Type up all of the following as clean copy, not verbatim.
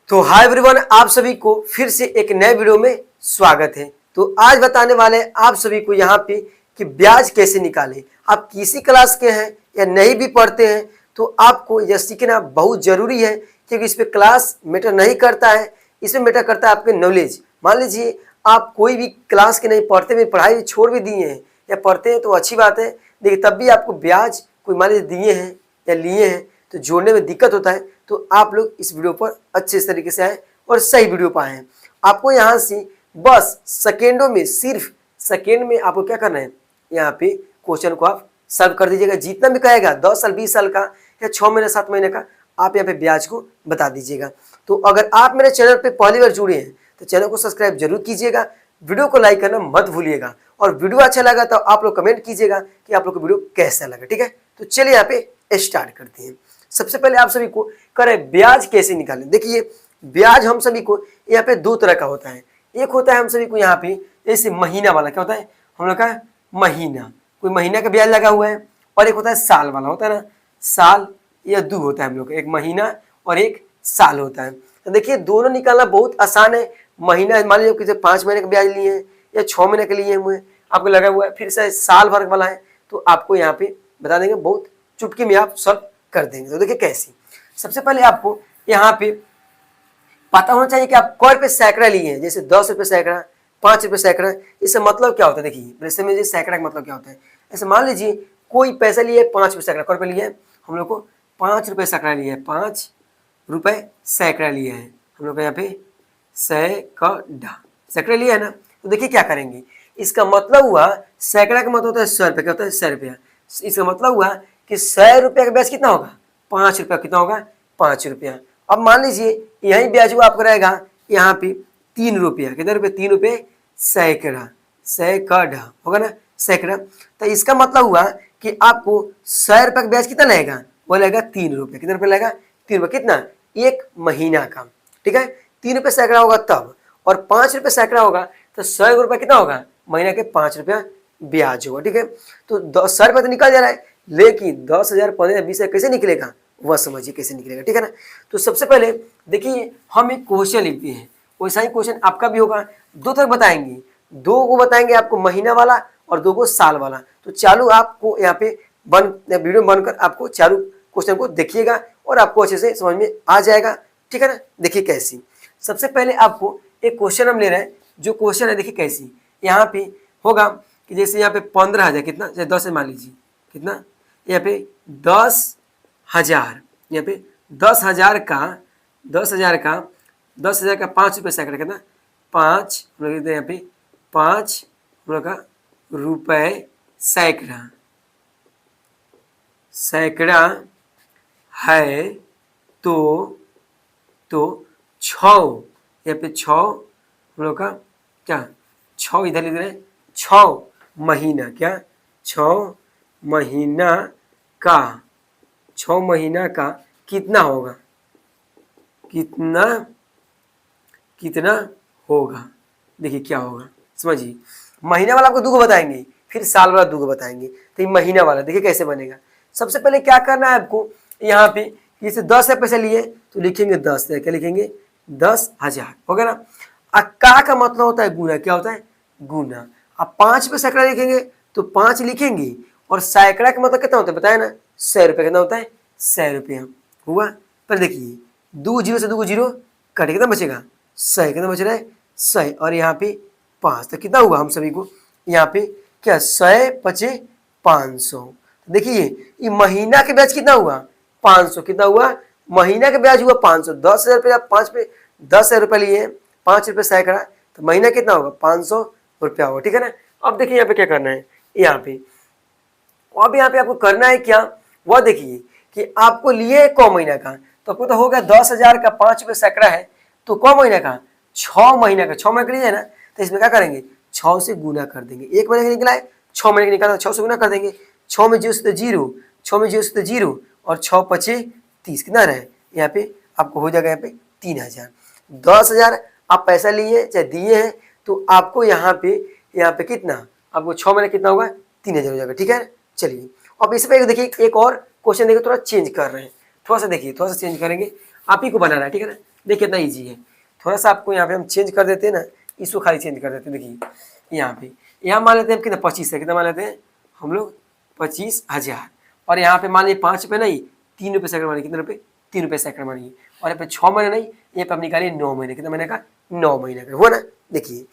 तो hi everyone, आप सभी को फिर से एक नए वीडियो में स्वागत है। तो आज बताने वाले आप सभी को यहाँ पे कि ब्याज कैसे निकालें। आप किसी क्लास के हैं या नहीं भी पढ़ते हैं तो आपको यह सीखना बहुत जरूरी है, क्योंकि इस पे क्लास मैटर नहीं करता है, इसमें मैटर करता है आपके नॉलेज। मान लीजिए आप कोई भी क्लास के नहीं पढ़ते हुए पढ़ाई छोड़ भी दिए हैं या पढ़ते हैं तो अच्छी बात है, लेकिन तब भी आपको ब्याज कोई मान लीजिए दिए हैं या लिए हैं तो जोड़ने में दिक्कत होता है। तो आप लोग इस वीडियो पर अच्छे तरीके से आए और सही वीडियो पाए हैं। आपको यहाँ से बस सेकेंडों में, सिर्फ सेकेंड में आपको क्या करना है, यहाँ पे क्वेश्चन को आप सॉल्व कर दीजिएगा। जितना भी कहेगा 10 साल 20 साल का या 6 महीने 7 महीने का, आप यहाँ पे ब्याज को बता दीजिएगा। तो अगर आप मेरे चैनल पे पहली बार जुड़े हैं तो चैनल को सब्सक्राइब जरूर कीजिएगा, वीडियो को लाइक करना मत भूलिएगा, और वीडियो अच्छा लगा तो आप लोग कमेंट कीजिएगा कि आप लोग को वीडियो कैसा लगा। ठीक है, तो चलिए यहाँ पे स्टार्ट करते हैं। सबसे पहले आप सभी को करें ब्याज कैसे निकालें। देखिए, ब्याज हम सभी को यहाँ पे दो तरह का होता है। एक होता है हम सभी को यहाँ पे जैसे महीना वाला, क्या होता है हम लोग का महीना, कोई महीना का ब्याज लगा हुआ है, और एक होता है साल वाला, होता है ना साल या दो होता है हम लोग का, एक महीना और एक साल होता है। तो देखिए दोनों निकालना बहुत आसान है। महीना मान लीजिए किसी 5 महीने का ब्याज लिए हैं या 6 महीने के लिए हुए आपको लगा हुआ है, फिर से साल भर वाला है तो आपको यहाँ पे बता देंगे, बहुत चुटकी में आप सॉल्व कर देंगे। तो देखिए कैसी, सबसे पहले आपको यहाँ पे पता होना चाहिए कि आप कै रुपये सैकड़ा लिए हैं। जैसे 10 रुपये सैकड़ा, 5 रुपये सैकड़ा, इससे मतलब क्या होता है। देखिए वैसे में सैकड़ा का मतलब क्या होता है, ऐसे मान लीजिए कोई पैसा लिए 5 रुपये सैकड़ा, कै रुपये लिए हम लोग को 5 रुपये सैकड़ा लिए है, 5 रुपये सैकड़ा लिए हैं हम लोग को यहाँ पे सैकड़ा सैकड़ा लिया है ना। तो देखिए क्या करेंगे, इसका मतलब हुआ सैकड़ा का मतलब होता है 100 रुपये, क्या होता है 100 रुपया। इसका मतलब हुआ कि 100 रुपये का ब्याज कितना होगा, 5 रुपया, कितना होगा 5 रुपया। अब मान लीजिए यही ब्याज हुआ आपका रहेगा यहाँ पे 3 रुपया, कितने रुपये 3 रुपये सैकड़ा, सैकड़ा होगा ना सैकड़ा। तो इसका मतलब हुआ कि आपको 100 रुपये का ब्याज कितना लगेगा, वो लगेगा 3 रुपये। कितना रुपये लगेगा 3 रुपये, कितना एक महीना का। ठीक है, 3 रुपये सैकड़ा होगा तब, और 5 रुपये सैकड़ा होगा तो 100 रुपये कितना होगा महीना के 5 रुपया ब्याज होगा। ठीक है, तो 100 रुपये तो निकल जा रहा है, लेकिन 10,000 15,000 20,000 कैसे निकलेगा वह समझिए कैसे निकलेगा। ठीक है ना। तो सबसे पहले देखिए हम एक क्वेश्चन लिखते हैं, वैसा ही क्वेश्चन आपका भी होगा। दो तरह बताएंगे, दो को बताएंगे आपको महीना वाला और दो को साल वाला। तो चालू आपको यहाँ पे वीडियो बनकर आपको चालू क्वेश्चन को देखिएगा और आपको अच्छे से समझ में आ जाएगा। ठीक है ना। देखिए कैसी, सबसे पहले आपको एक क्वेश्चन हम ले रहे हैं, जो क्वेश्चन है देखिए कैसी, यहाँ पे होगा कि जैसे यहाँ पे 15,000, कितना जैसे 10 मान लीजिए, कितना यहाँ पे 10,000, यहाँ पे 10,000 का 10,000 का 10,000 का 5 रुपये सैकड़ा, कितना 5 हम लोग यहाँ पे 5 हम लोग का रुपये सैकड़ा, सैकड़ा है तो 6, यहाँ पे 6 हम लोग का क्या 6 इधर लिख रहे हैं, 6 महीना, क्या 6 महीना का, 6 महीना का कितना होगा, कितना होगा। देखिए क्या होगा समझिए, महीना वाला आपको दो बताएंगे, फिर साल वाला दो बताएंगे। तो ये महीना वाला देखिए कैसे बनेगा। सबसे पहले क्या करना है आपको, यहाँ पे जैसे 10 पैसे लिए तो लिखेंगे 10, क्या लिखेंगे 10,000 हो गया ना। का मतलब होता है गुना, क्या होता है गुना। अब 5 पे सैकड़ा लिखेंगे तो 5 लिखेंगे, और सैकड़ा का मतलब कितना होता है बताया ना 100 रुपये, कितना होता है 100 रुपया हुआ। पर देखिए 2 जीरो से 2 जीरो कटे, कितना बचेगा 100, कितना बच रहा है 100, और यहाँ पे 5, तो कितना हुआ हम सभी को यहाँ पे क्या 100 पचे 500। देखिए ये महीना के ब्याज कितना हुआ 500, कितना हुआ महीना के ब्याज हुआ 500। 10,000 रुपये आप 5 पे 10,000 रुपये लिए, 5 रुपये सैकड़ा, तो महीना कितना होगा 500 रुपया होगा। ठीक है ना। अब देखिए यहाँ पे क्या करना है, यहाँ पे अब यहाँ पे आपको करना है क्या, वह देखिए कि आपको लिए कौ महीना का, तो आपको तो हो गया 10,000 का 5 रुपये सैकड़ा है, तो कौ महीना का 6 महीना का, 6 महीने के लिए है ना। तो इसमें क्या करेंगे 6 से गुना कर देंगे, एक महीने का निकला है 6 महीने का निकाला, 6 से गुना कर देंगे। 6 में 0 से तो 0, 6 में 0 से तो 0, और 6 पचे 30, कितना रहे यहाँ पे आपको हो जाएगा यहाँ पे 3,000। 10,000 आप पैसा लिए चाहे दिए हैं, तो आपको यहाँ पे कितना आपको 6 महीने कितना होगा 3,000 हो जाएगा। ठीक है, चलिए अब इस पर देखिए एक और क्वेश्चन देखिए, थोड़ा चेंज कर रहे हैं, थोड़ा सा देखिए, थोड़ा सा चेंज करेंगे, आप ही को बनाना है। ठीक है ना, देखिए कितना ईजी है। थोड़ा सा आपको यहाँ पे हम चेंज कर देते हैं ना, इसको खाली चेंज कर देते हैं। देखिए यहाँ पे, यहाँ मान लेते हैं हम कितना 25 है, कितना मान लेते हैं हम लोग 25,000। और यहाँ पे मान लीजिए 5 रुपये नहीं 3 रुपये सैकड़ा मानिए, कितने रुपये 3 रुपये सैकड़ा मानिए। और यहाँ पे 6 महीने नहीं, यहाँ पे आप निकालिए 9 महीने, कितना महीने का 9 महीने का हुआ ना। देखिए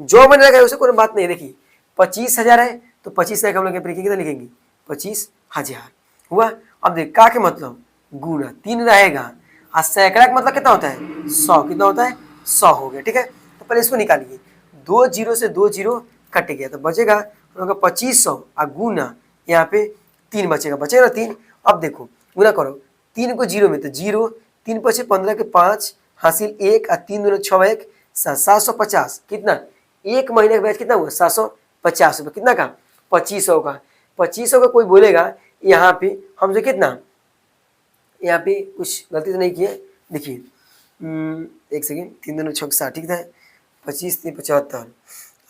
जो महीने का है उसे कोई बात नहीं। देखिए 25,000 है तो 25 से हम लोग कितना लिखेंगे 25,000 हुआ। अब देख का के मतलब गुना 3 रहेगा और सैकड़ा का मतलब कितना होता है 100, कितना होता है 100 हो गया। ठीक है, तो पहले इसको निकालिए, 2 जीरो से 2 जीरो कट गया तो बचेगा हम लोग का 2500 और गुना यहाँ पे 3 बचेगा ना 3। अब देखो गुना करो 3 को 0 में तो 0, 3 पचे 15 के 5 हासिल 1 और 3 दूना 6 1 750। कितना एक महीने का ब्याज कितना हुआ 750 रुपये, कितना का 2500 का। 2500 का कोई बोलेगा यहाँ पे हमसे कितना, यहाँ पे कुछ गलती तो नहीं की है। देखिए एक सेकेंड, 3 दूना 6 60, ठीक है 25 3 75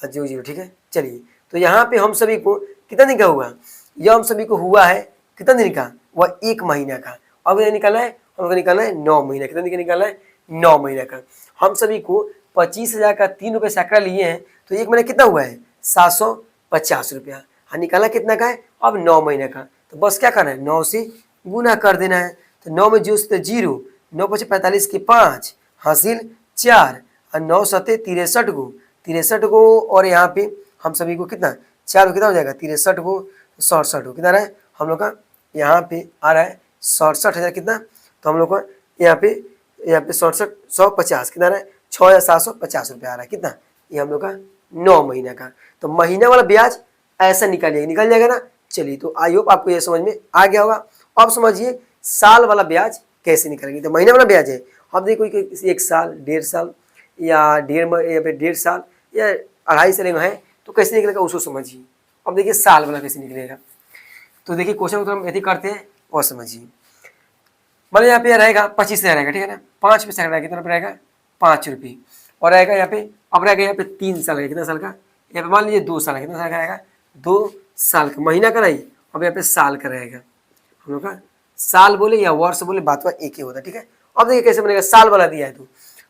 और 0 0, ठीक है। चलिए तो यहाँ पे हम सभी को कितना दिन का हुआ, यह हम सभी को हुआ है कितना दिन का, वह 1 महीना का। अब ये निकालना है हमको, निकालना है 9 महीना, कितना दिन का निकालना है 9 महीना का। हम सभी को 25,000 का 3 रुपये सैकड़ा लिए हैं तो 1 महीना कितना हुआ है 750 रुपया। हाँ निकालना कितना का है अब 9 महीने का। तो बस क्या करना है 9 से गुना कर देना है। तो 9 में 0 से 0, 9 पचे 45 के 5 हासिल 4 और 9 सते 63 को और यहाँ पे हम सभी को कितना 4 को कितना हो जाएगा 63 को 67 को कितना रहा है हम लोग का यहाँ पे आ रहा है 67,000 कितना। तो हम लोग का यहाँ पे 67 150 कितना रहा है 6,750 रुपये आ रहा है कितना, ये हम लोग का 9 महीना का। तो महीना वाला ब्याज ऐसा निकल जाएगा ना। चलिए तो आई होप आपको ये समझ में आ गया होगा। अब समझिए साल वाला ब्याज कैसे निकालेंगे। तो महीना वाला ब्याज है, अब देखो कोई 1 साल 1.5 साल या 1.5 साल या 2.5 साल है तो कैसे निकलेगा उसको समझिए। अब देखिए साल वाला कैसे निकलेगा। तो देखिए क्वेश्चन को हम यदि करते हैं और समझिए। मतलब यहाँ पे रहेगा 25,000 रहेगा, ठीक है ना, 5 रुपये सैकड़ा कितना रुपये रहेगा 5 रुपये। और रहेगा यहाँ पे, अब रहेगा यहाँ पे 3 साल का, कितना साल का, यहाँ पे मान लीजिए 2 साल का, कितना साल का रहेगा 2 साल का। महीना का नहीं, अब यहाँ पे साल का रहेगा। हम लोग का साल बोले या वर्ष बोले बात बात एक ही होता है, ठीक है। अब देखिए कैसे बनेगा, साल वाला दिया है तो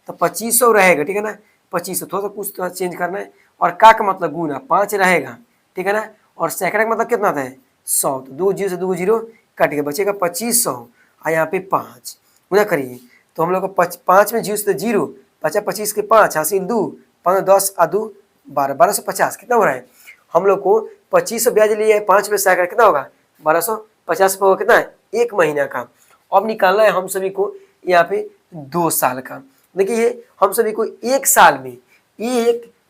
2500 रहेगा, ठीक है ना, 2500 थोड़ा सा कुछ तो चेंज करना है। और का मतलब गुना 5 रहेगा, ठीक है ना। और सैकड़ा का मतलब कितना आता है 100, तो 2 जीरो से 2 जीरो कट के बचेगा 2500 और यहाँ पे 5 गुना करिए। तो हम लोग को 5 में 0 से 0, 50 25 के 5 हासिल 2 15 10 और 2 12 1250 कितना हो रहा है। हम लोग को 2500 ब्याज लिए है, 5 रुपये सैकड़ा कितना होगा 1250 रुपये होगा, कितना है 1 महीना का। अब निकालना है हम सभी को यहाँ पे 2 साल का। देखिए हम सभी को 1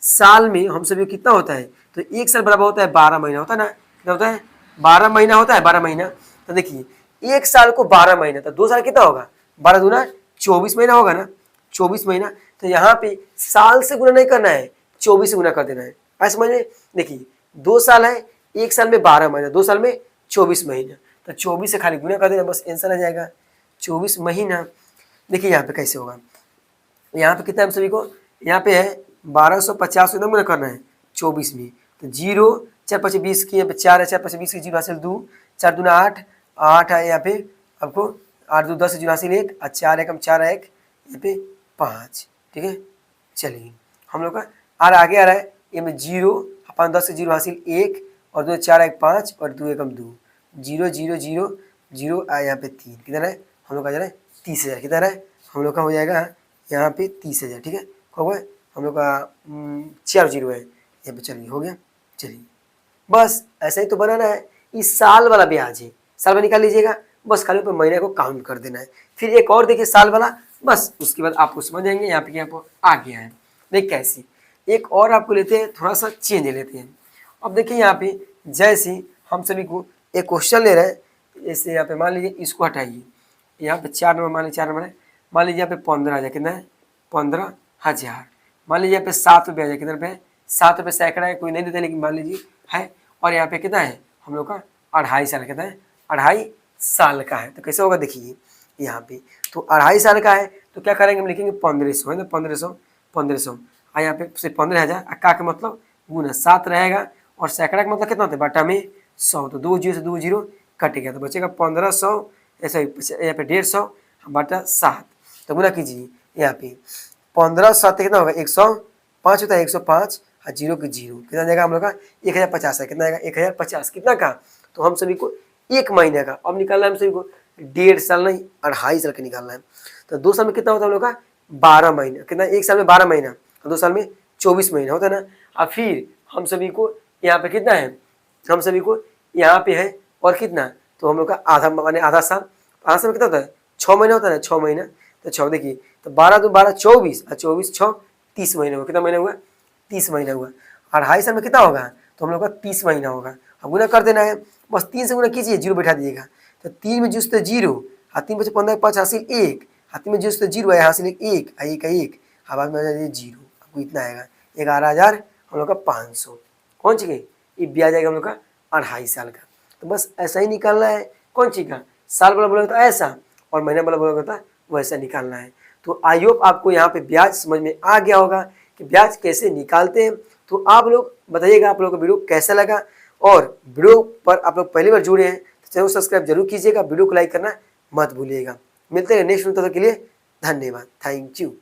साल में हम सभी को कितना होता है, तो 1 साल बराबर होता है 12 महीना होता है ना, कितना होता है 12 महीना होता है 12 महीना। तो देखिए 1 साल को 12 महीना, तो 2 साल कितना होगा 12 दूना 24 महीना होगा ना, 24 महीना। तो यहाँ पे साल से गुना नहीं करना है, 24 से गुना कर देना है, ऐसे समझ में। देखिए 2 साल है, 1 साल में 12 महीना, 2 साल में 24 महीना, तो 24 से खाली गुना कर देना, बस आंसर आ जाएगा 24 महीना। देखिए यहाँ पे कैसे होगा, यहाँ पे कितना हम सभी को, यहाँ पे है 1250 एकदम गुना करना है 24 में। तो 0 4 5 20 की यहाँ पे 4 है, 4 5 20 की 0 हासिल 2, 4 दूना 8 है, यहाँ पे आपको 8 2 10 0 हासिल 1 और 4 1 4 1 यहाँ पे 5, ठीक है। चलिए हम लोग का आगे आ रहा है, ये में 0 5 10 से 0 हासिल 1 और 2 4 1 5 और 2 1 2 0 0 0 0 यहाँ पे 3 कितना है हम लोग का जा रहा है 30,000, कितना है हम लोग का हो जाएगा यहाँ पे 30,000, ठीक है। हो गया हम लोग का 4 0 है यहाँ पे। चलिए हो गया। चलिए बस ऐसा ही तो बनाना है। इस साल वाला ब्याज है, साल में निकाल लीजिएगा, बस खाली ऊपर महीने को काउंट कर देना है। फिर एक और देखिए साल वाला, बस उसके बाद आपको समझ जाएंगे यहाँ पे आपको आ गया है। देख कैसी एक और आपको लेते हैं, थोड़ा सा चेंज लेते हैं। अब देखिए यहाँ पे जैसे हम सभी को एक क्वेश्चन ले रहे हैं, जैसे यहाँ पे मान लीजिए इसको हटाइए, यहाँ पे 4 नंबर मान लीजिए 4 नंबर है, मान लीजिए यहाँ पे 15,000 कितना है 15,000। मान लीजिए यहाँ पे 7 रुपये आ जाए, कितना रुपये 7 रुपये सैकड़ा है, कोई नहीं देता लेकिन मान लीजिए है। और यहाँ पे कितना है हम लोग का 2.5 साल, कितना है 2.5 साल का है। तो कैसे होगा देखिए यहाँ पे, तो 2.5 साल का है तो क्या करेंगे हम लिखेंगे 1500 है ना, 1500 और यहाँ पे 15,000 का मतलब गुना 7 रहेगा और सैकड़ा का मतलब कितना होता है बटा में 100, तो 2 जीरो से 2 जीरो कट गया तो बचेगा 1500, ऐसा यहाँ पे 150 बटा 7। तो गुना कीजिए यहाँ पे 15 7 कितना होगा 105 होता है, 105 और 0 के 0 कितना देगा हम लोग का 1050 है, कितना आएगा 1050 कितना का। तो हम सभी को 1 महीने का अब निकालना है, हम सभी को 1.5 साल नहीं 2.5 साल का निकालना है। तो 2 साल में कितना होता है हम लोग का 12 महीना, कितना 1 साल में 12 महीना, 2 साल में 24 महीना होता है ना। और फिर हम सभी को यहाँ पे कितना है, हम सभी को यहाँ पे है और कितना, तो हम लोग का आधा माने आधा साल, आधा साल में कितना होता है 6 महीना होता है ना, 6 महीना। तो 6 देखिए, तो 12 2 12 24 और 24 6 30 महीने हुआ, कितना महीना हुआ 30 महीना हुआ। 2.5 साल में कितना होगा, तो हम लोग का 30 महीना होगा। अब गुना कर देना है, बस 3 से गुना कीजिए, 0 बैठा दीजिएगा। तो 3 में जुस्त 0 और 3 बचे 15 5 हासिल 1, और 3 में जुस्त 0 है हासिल 1 1 1, अब बाद में 0, आपको इतना आएगा 11,000 हम लोग का 500। कौन सी गई, ये ब्याज आएगा हम लोग का 2.5 साल का। तो बस ऐसा ही निकालना है, कौन सी का, साल वाला बोला था ऐसा और महीना वाला बोला था वैसा निकालना है। तो आई होप आपको यहाँ पे ब्याज समझ में आ गया होगा कि ब्याज कैसे निकालते हैं। तो आप लोग बताइएगा आप लोगों को वीडियो कैसा लगा, और वीडियो पर आप लोग पहली बार जुड़े हैं तो चैनल को सब्सक्राइब जरूर कीजिएगा, वीडियो को लाइक करना मत भूलिएगा। मिलते हैं नेक्स्ट वीडियो, तब तक के लिए धन्यवाद, थैंक यू।